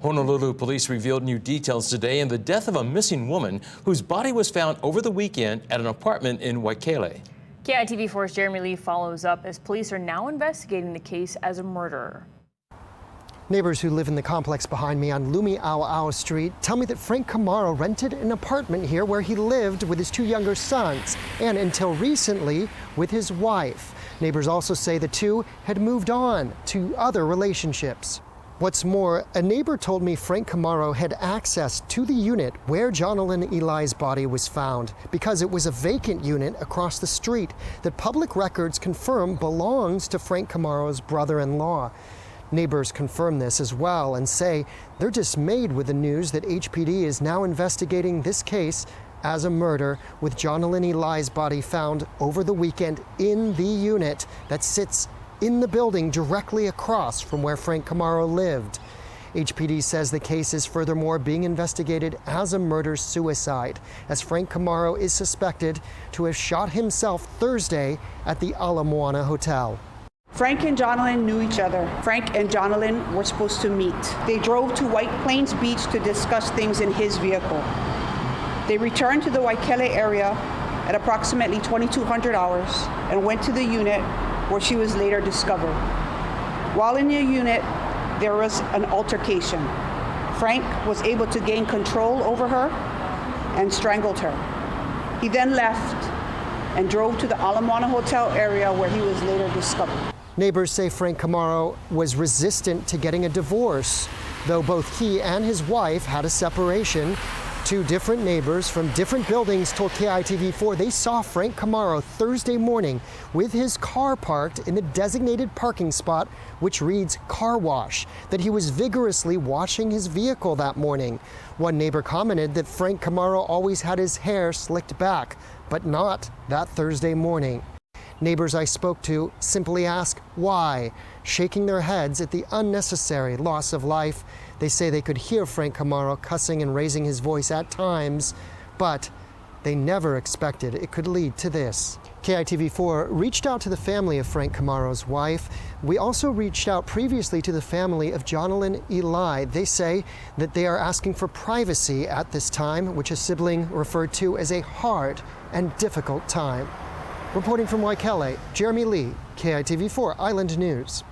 Honolulu Police revealed new details today in the death of a missing woman whose body was found over the weekend at an apartment in Waikele. KITV4's Jeremy Lee follows up as police are now investigating the case as a murder. Neighbors who live in the complex behind me on Lumi'ao'ao Street tell me that Frank Camaro rented an apartment here where he lived with his two younger sons and until recently with his wife. Neighbors also say the two had moved on to other relationships. What's more, a neighbor told me Frank Camaro had access to the unit where Johnalynn Ilae's body was found because it was a vacant unit across the street that public records confirm belongs to Frank Camaro's brother-in-law. Neighbors confirm this as well and say they're dismayed with the news that HPD is now investigating this case as a murder, with Johnalynn Ilae's body found over the weekend in the unit that sits in the building directly across from where Frank Camaro lived. HPD says the case is furthermore being investigated as a murder-suicide, as Frank Camaro is suspected to have shot himself Thursday at the Ala Moana Hotel. Frank and Johnalynn knew each other. Frank and Johnalynn were supposed to meet. They drove to White Plains Beach to discuss things in his vehicle. They returned to the Waikele area at approximately 2200 hours and went to the unit where she was later discovered. While in the unit, there was an altercation. Frank was able to gain control over her and strangled her. He then left and drove to the Ala Moana Hotel area where he was later discovered. Neighbors say Frank Camaro was resistant to getting a divorce, though both he and his wife had a separation. Two different neighbors from different buildings told KITV4 they saw Frank Camaro Thursday morning with his car parked in the designated parking spot, which reads car wash, that he was vigorously washing his vehicle that morning. One neighbor commented that Frank Camaro always had his hair slicked back, but not that Thursday morning. Neighbors I spoke to simply ask why, shaking their heads at the unnecessary loss of life. They say they could hear Frank Camaro cussing and raising his voice at times, but they never expected it could lead to this. KITV4 reached out to the family of Frank Camaro's wife. We also reached out previously to the family of Johnalynn Ilae. They say that they are asking for privacy at this time, which a sibling referred to as a hard and difficult time. Reporting from Waikele, Jeremy Lee, KITV4 Island News.